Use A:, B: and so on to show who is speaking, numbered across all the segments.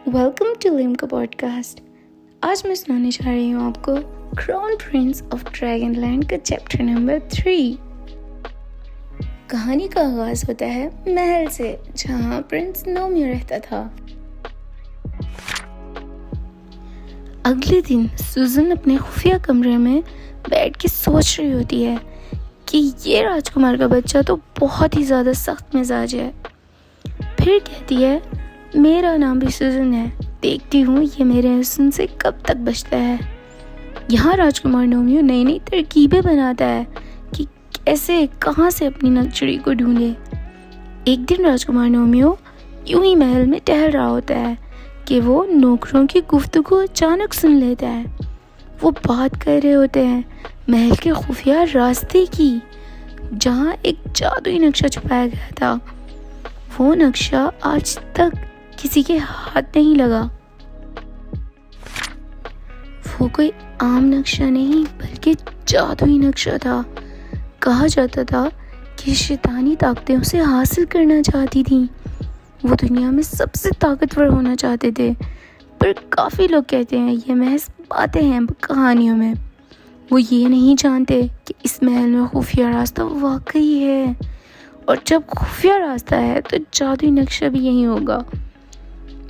A: Welcome to लिम का podcast. आज मैं सुनाने जा रही हूँ आपको क्राउन प्रिंस ऑफ ड्रैगनलैंड का चैप्टर नंबर 3। कहानी का आगाज होता है महल से, जहाँ प्रिंस नोमियो रहता था। अगले दिन सुजन अपने खुफिया कमरे में बैठ के सोच रही होती है कि ये राजकुमार का बच्चा तो बहुत ही ज़्यादा सख्त मिजाज है। फिर कहती है, मेरा नाम भी सुजन है, देखती हूँ ये मेरे हुस्न से कब तक बचता है। यहाँ राजकुमार नोमियो नई नई तरकीबें बनाता है कि कैसे कहाँ से अपनी नगचड़ी को ढूंढे। एक दिन राजकुमार नोमियो यूं ही महल में टहल रहा होता है कि वो नौकरों की गुफ्तगू अचानक सुन लेता है। वो बात कर रहे होते हैं महल के खुफिया रास्ते की, जहाँ एक जादुई नक्शा छुपाया गया था। वो नक्शा आज तक किसी के हाथ नहीं लगा। वो कोई आम नक्शा नहीं बल्कि जादुई नक्शा था। कहा जाता था कि शैतानी ताकतें उसे हासिल करना चाहती थीं। वो दुनिया में सबसे ताकतवर होना चाहते थे, पर काफ़ी लोग कहते हैं ये महज बातें हैं कहानियों में। वो ये नहीं जानते कि इस महल में खुफिया रास्ता वाकई है, और जब खुफिया रास्ता है तो जादुई नक्शा भी यही होगा।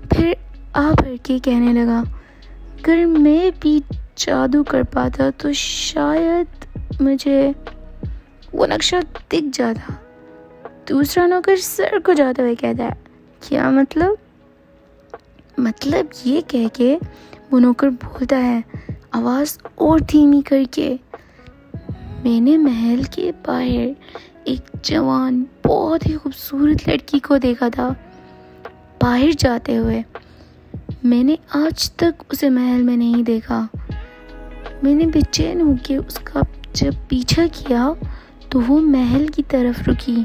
A: फिर भर के कहने लगा, अगर मैं भी जादू कर पाता तो शायद मुझे वो नक्शा दिख जाता। दूसरा नौकर सर को जाते हुए कहता है, क्या मतलब ये कह के वो नौकर बोलता है आवाज़ और धीमी करके, मैंने महल के बाहर एक जवान बहुत ही खूबसूरत लड़की को देखा था बाहर जाते हुए। मैंने आज तक उसे महल में नहीं देखा। मैंने बेचैन होकर उसका जब पीछा किया तो वो महल की तरफ रुकी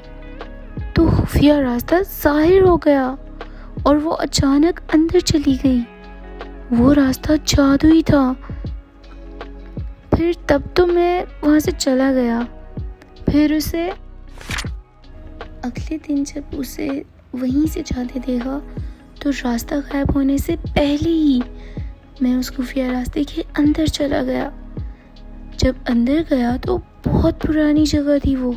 A: तो खुफिया रास्ता जाहिर हो गया और वो अचानक अंदर चली गई। वो रास्ता जादुई था। फिर तब तो मैं वहाँ से चला गया। फिर उसे अगले दिन जब उसे वहीं से जाते देखा तो रास्ता गायब होने से पहले ही मैं उस खुफिया रास्ते के अंदर चला गया। जब अंदर गया तो बहुत पुरानी जगह थी वो,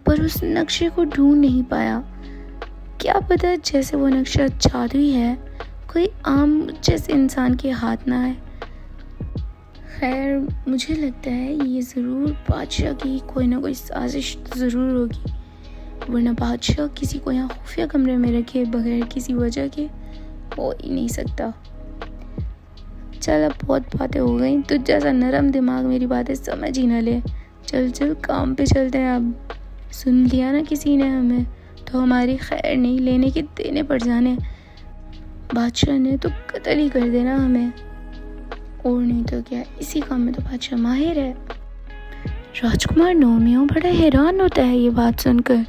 A: पर उस नक्शे को ढूंढ नहीं पाया। क्या पता जैसे वो नक्शा जादुई है, कोई आम जैसे इंसान के हाथ ना आए। खैर, मुझे लगता है ये ज़रूर बादशाह की कोई ना कोई साजिश ज़रूर होगी, वरना बादशाह किसी को यहाँ खुफिया कमरे में रखे बगैर किसी वजह के हो ही नहीं सकता। चल, अब बहुत बातें हो गई, तुझ जैसा नरम दिमाग मेरी बातें समझ ही ना ले। चल काम पे चलते हैं। अब सुन लिया ना किसी ने हमें तो हमारी खैर नहीं, लेने के देने पड़ जाने। बादशाह ने तो कत्ल ही कर देना हमें, और नहीं तो क्या, इसी काम में तो बादशाह माहिर है। राजकुमार नोमियो बड़ा हैरान होता है ये बात सुनकर।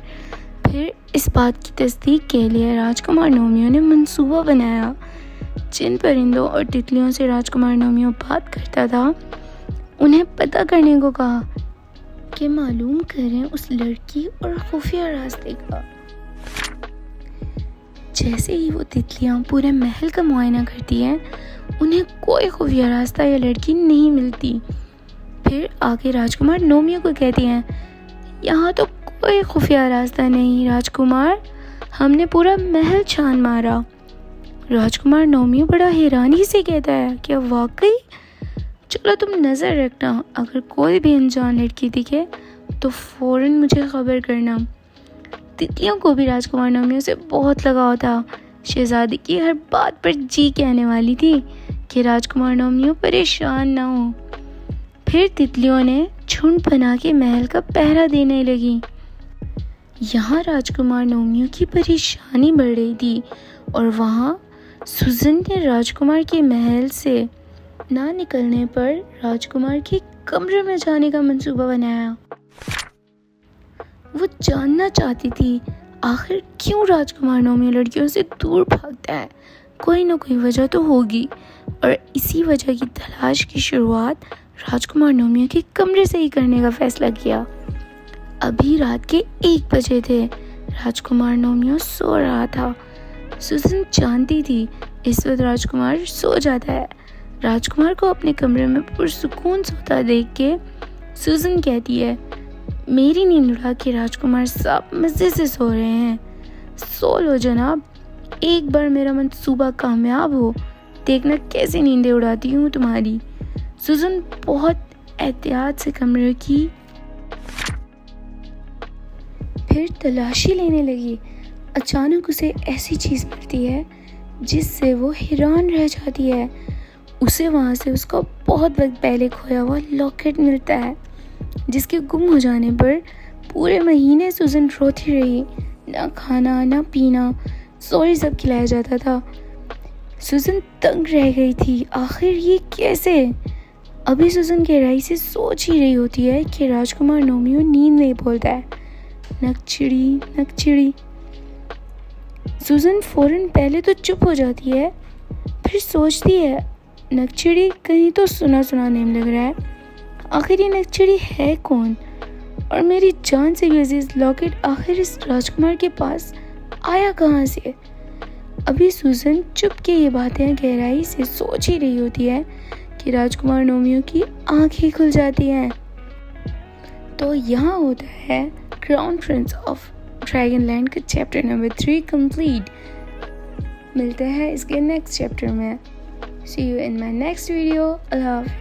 A: फिर इस बात की तस्दीक के लिए राजकुमार नोमियो ने मंसूबा बनाया। जिन परिंदों और तितलियों से राजकुमार नोमियो बात करता था उन्हें पता करने को कहा कि मालूम करें उस लड़की और खुफिया रास्ते का। जैसे ही वो तितलियां पूरे महल का मुआयना करती हैं, उन्हें कोई खुफिया रास्ता या लड़की नहीं मिलती। फिर आके राजकुमार नोमियो को कहती हैं, यहाँ तो कोई खुफिया रास्ता नहीं राजकुमार, हमने पूरा महल छान मारा। राजकुमार नोमियो बड़ा हैरानी से कहता है, क्या वाकई? चलो तुम नज़र रखना, अगर कोई भी अनजान लड़की दिखे तो फ़ौरन मुझे ख़बर करना। तितलियों को भी राजकुमार नोमियो से बहुत लगाव था। शहजादी की हर बात पर जी कहने वाली थी कि राजकुमार नोमियो परेशान ना हो। फिर तितलियों ने झुंड बना के महल का पहरा देने लगी। यहाँ राजकुमार नोमियो की परेशानी बढ़ रही थी, और वहाँ सुजन ने राजकुमार के महल से ना निकलने पर राजकुमार के कमरे में जाने का मंसूबा बनाया। वो जानना चाहती थी आखिर क्यों राजकुमार नोमियो लड़कियों से दूर भागता है। कोई ना कोई वजह तो होगी, और इसी वजह की तलाश की शुरुआत राजकुमार नोमियो के कमरे से ही करने का फैसला किया। अभी रात के 1 बजे थे। राजकुमार नोमियो सो रहा था। सुजन जानती थी इस वक्त राजकुमार सो जाता है। राजकुमार को अपने कमरे में पुरसुकून सोता देख के सूजन कहती है, मेरी नींद उड़ा के राजकुमार साहब मज़े से सो रहे हैं। सो लो जनाब, एक बार मेरा मंसूबा कामयाब हो, देखना कैसे नींदें उड़ाती हूँ तुम्हारी। सूजन बहुत एहतियात से कमरे की फिर तलाशी लेने लगी। अचानक उसे ऐसी चीज़ मिलती है जिससे वो हैरान रह जाती है। उसे वहाँ से उसका बहुत वक्त पहले खोया हुआ लॉकेट मिलता है, जिसके गुम हो जाने पर पूरे महीने सूजन रोती रही। ना खाना ना पीना, सॉरी सब खिलाया जाता था। सूजन तंग रह गई थी, आखिर ये कैसे। अभी सूजन गहराई से सोच ही रही होती है कि राजकुमार नोमियो नींद नहीं बोलता है। नकचिड़ी नकचिड़ी। सूजन फौरन पहले तो चुप हो जाती है, फिर सोचती है नकचिड़ी कहीं तो सुना सुना नेम लग रहा है। आखिर ये नकचिड़ी है कौन, और मेरी जान से भी अजीज लॉकेट आखिर इस राजकुमार के पास आया कहाँ से। अभी सूजन चुप के ये बातें गहराई से सोच ही रही होती है कि राजकुमार नोमियो की आंखें खुल जाती हैं। तो यहाँ होता है क्राउन प्रिंस ऑफ ड्रैगनलैंड का चैप्टर नंबर 3 कंप्लीट। मिलते हैं इसके नेक्स्ट चैप्टर में। See you in my next video. Allah